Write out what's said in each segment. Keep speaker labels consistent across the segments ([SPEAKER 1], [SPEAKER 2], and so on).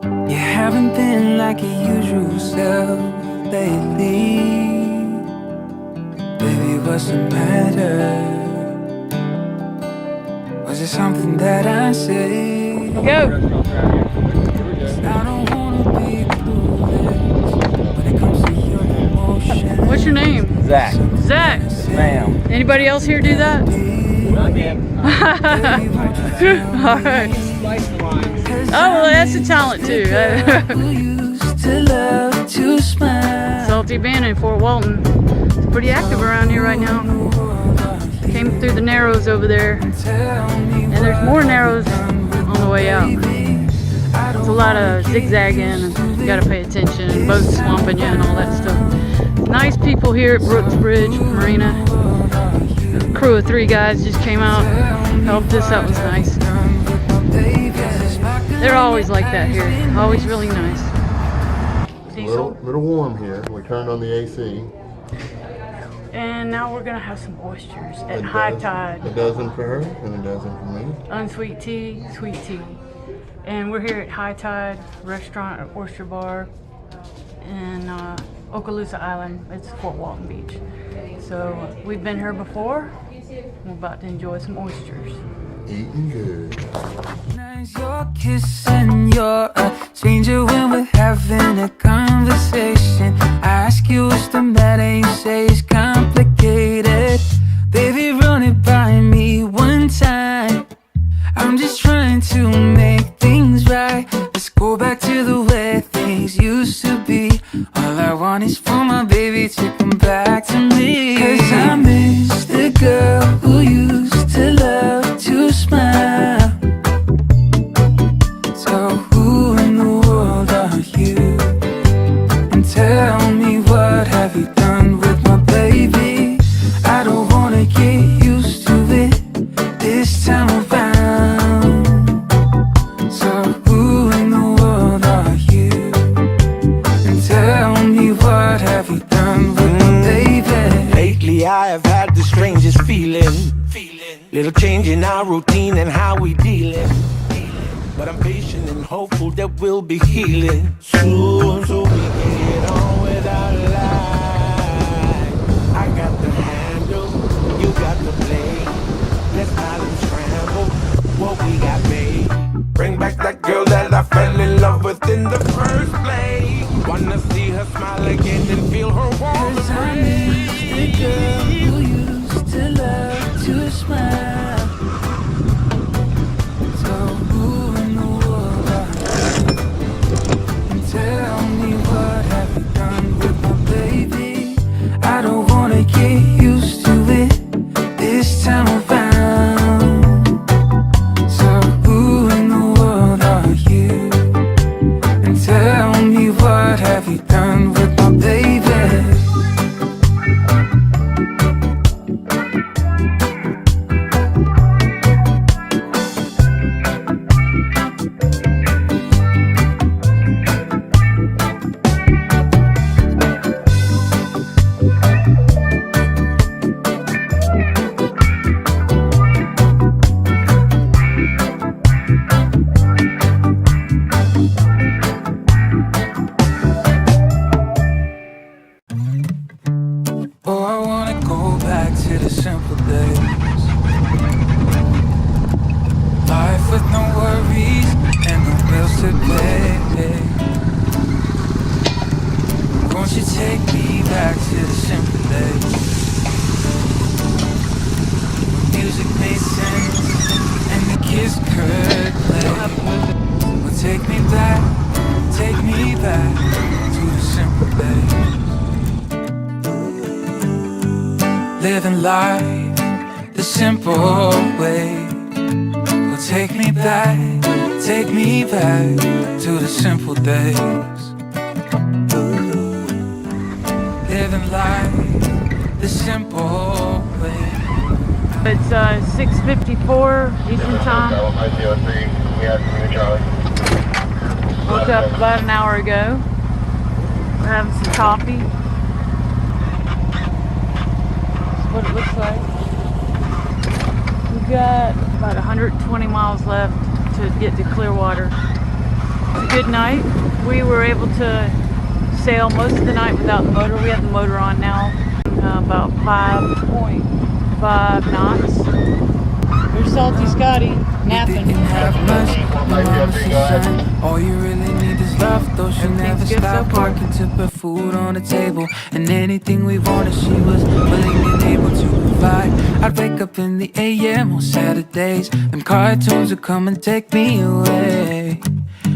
[SPEAKER 1] You haven't been like your usual self lately. Baby, what's the matter? Was it something that I say?
[SPEAKER 2] Go!
[SPEAKER 1] I don't wanna be clueless when it comes to your emotions.
[SPEAKER 2] What's your name?
[SPEAKER 3] Zach.
[SPEAKER 2] Zach.
[SPEAKER 3] Ma'am.
[SPEAKER 2] Anybody else here do that?
[SPEAKER 3] Not yet.
[SPEAKER 2] Alright. Oh, well, that's a talent too. Salty Band in Fort Walton. It's pretty active around here right now. Came through the Narrows over there. And there's more Narrows on the way out. There's a lot of zigzagging and you gotta pay attention. Boats swamping you and all that stuff. Nice people here at Brooks Bridge Marina. A crew of 3 guys just came out, helped us. That was nice. They're always like that here. Always really nice.
[SPEAKER 4] A little warm here. We turned on the AC.
[SPEAKER 2] And now we're gonna have some oysters at high tide.
[SPEAKER 4] A dozen for her and a dozen for me.
[SPEAKER 2] Unsweet tea, sweet tea. And we're here at High Tide Restaurant, Oyster Bar in Okaloosa Island. It's Fort Walton Beach. So we've been here before. We're about to enjoy some oysters.
[SPEAKER 4] Eating good.
[SPEAKER 1] Your kiss and you're a stranger when we're having a conversation. I ask you what's the matter, you say it's complicated. Baby, run it by me one time. I'm just trying to make things right. Let's go back to the way things used to be. All I want is for my baby to come back to me. 'Cause I miss the girl who used to love to smile. So who in the world are you? And tell me, what have you done with my baby? I don't wanna get used to it this time around. So who in the world are you? And tell me, what have you done with my baby?
[SPEAKER 5] Lately I have had the strangest feeling. Little change in our routine and how we dealing. But I'm patient and hopeful that we'll be healing soon, so we can get on with our life. I got the handle, you got the blade. Let's not scramble what we got made. Bring back that girl that I fell in love with in the first place. Wanna see her smile again and feel her warm embrace. 'Cause I miss the girl who used to love to smile.
[SPEAKER 1] So who in the world are you? And tell me, what have you done with my baby? I don't wanna get used to it this time around. So who in the world are you? And tell me, what have you done with my baby? Oh, I wanna go back to the simple days. Life with no worries and no bills to pay. Won't you take me back to the simple days? When music made sense and the kids could play. Well, take me back to the simple days. Living life the simple way. Well, take me back to the simple days. Living life the simple way.
[SPEAKER 2] It's 6:54 Eastern Time. Woke up about an hour ago. We're having some coffee. That's what it looks like. We've got about 120 miles left to get to Clearwater. good night. We were able to sail most of the night without the motor. We have the motor on now, about 5.5 knots. There's Salty Scotty napping.
[SPEAKER 1] Didn't have much, mama she said, all you really need is love, though she never
[SPEAKER 2] good so
[SPEAKER 1] stopped
[SPEAKER 2] far.
[SPEAKER 1] working to put food on the table. And anything we wanted, she was willing and able to provide. I'd wake up in the AM on Saturdays, them cartoons would come and take me away.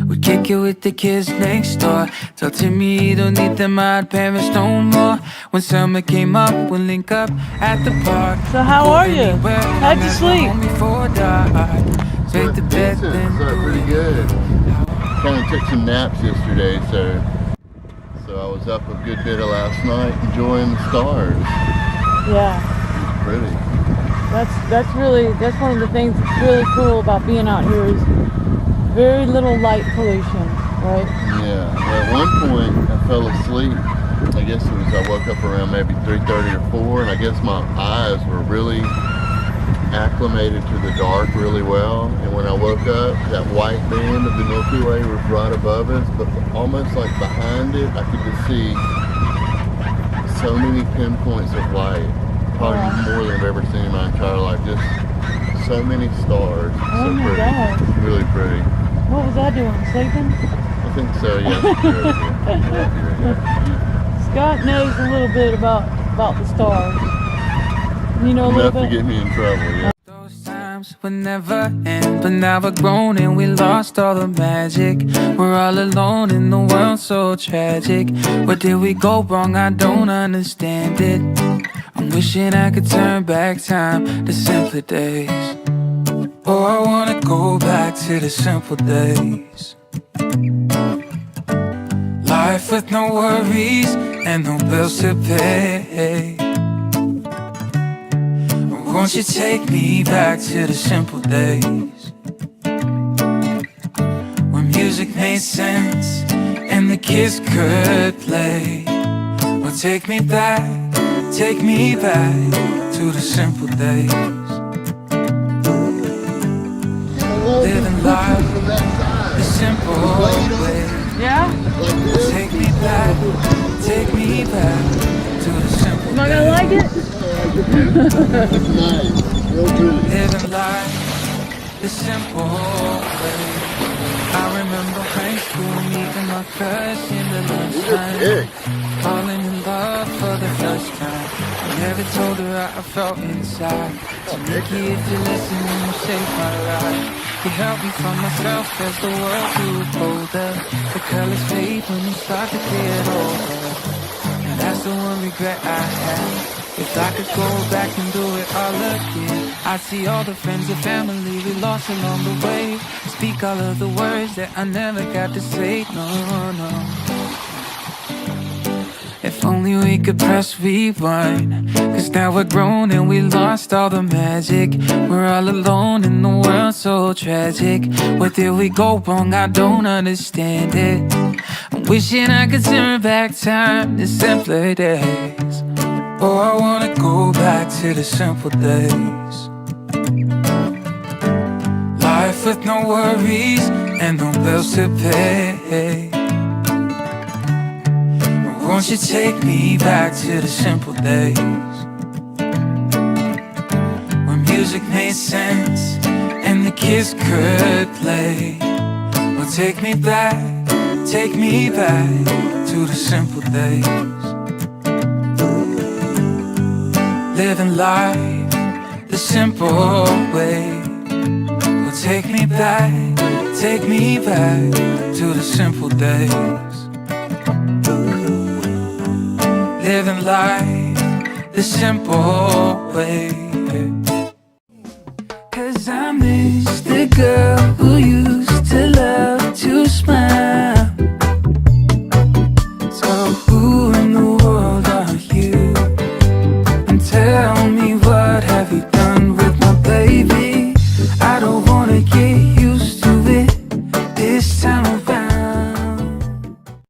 [SPEAKER 1] We'd kick it with the kids next door, tell Timmy he don't need them odd parents no more. When summer came up, we'd link up at the park.
[SPEAKER 2] So how are you? How'd you sleep?
[SPEAKER 1] Straight to bed, then
[SPEAKER 4] Pretty good. Kind of took some naps yesterday, so I was up a good bit of last night enjoying the stars.
[SPEAKER 2] Yeah.
[SPEAKER 4] It's pretty.
[SPEAKER 2] That's one of the things that's really cool about being out here is very little light pollution, right?
[SPEAKER 4] Yeah. Well, at one point I fell asleep. I guess it was, I woke up around maybe 3:30 or 4, and I guess my eyes were really acclimated to the dark really well. And when I woke up, that white band of the Milky Way was right above us, but almost like behind it, I could just see so many pinpoints of light. Probably more than I've ever seen in my entire life. Just so many stars.
[SPEAKER 2] Oh
[SPEAKER 4] so
[SPEAKER 2] my
[SPEAKER 4] pretty.
[SPEAKER 2] God.
[SPEAKER 4] Really pretty.
[SPEAKER 2] What was I doing? Sleeping?
[SPEAKER 4] I think so, yeah.
[SPEAKER 2] Scott knows a little bit about the stars. You know a little
[SPEAKER 4] Enough to
[SPEAKER 2] bit?
[SPEAKER 4] get me in trouble, yeah.
[SPEAKER 1] Those times would never end, but now we're grown and we lost all the magic. We're all alone in the world, so tragic. Where did we go wrong? I don't understand it. I'm wishing I could turn back time to simpler days. Oh, I wanna go back to the simple days. Life with no worries and no bills to pay. Won't you take me back to the simple days when music made sense and the kids could play? Well, take me back to the simple days. Living life the simple way.
[SPEAKER 2] Yeah?
[SPEAKER 1] Take me back to the simple
[SPEAKER 2] Am I gonna like it?
[SPEAKER 4] It's nice. Real good.
[SPEAKER 1] Living life the simple way. I remember high school meeting my crush in the lunchtime, falling in love for the first time. I never told her how I felt inside. So Mickey, if you listen, you saved my life. You helped me from myself as the world grew colder. The colors fade when you start to get older, and that's the one regret I have. If I could go back and do it all again, I'd see all the friends and family we lost along the way. Speak all of the words that I never got to say, no. If only we could press rewind, cause now we're grown and we lost all the magic. We're all alone in the world, so tragic. Where did we go wrong? I don't understand it. I'm wishing I could turn back time to simpler days. Oh, I wanna go back to the simple days. Life with no worries and no bills to pay. Won't you take me back to the simple days when music made sense and the kids could play? Well, take me back to the simple days. Living life the simple way. Well, take me back to the simple days. Living life the simple way. Cause I miss the girl who used to love to smile.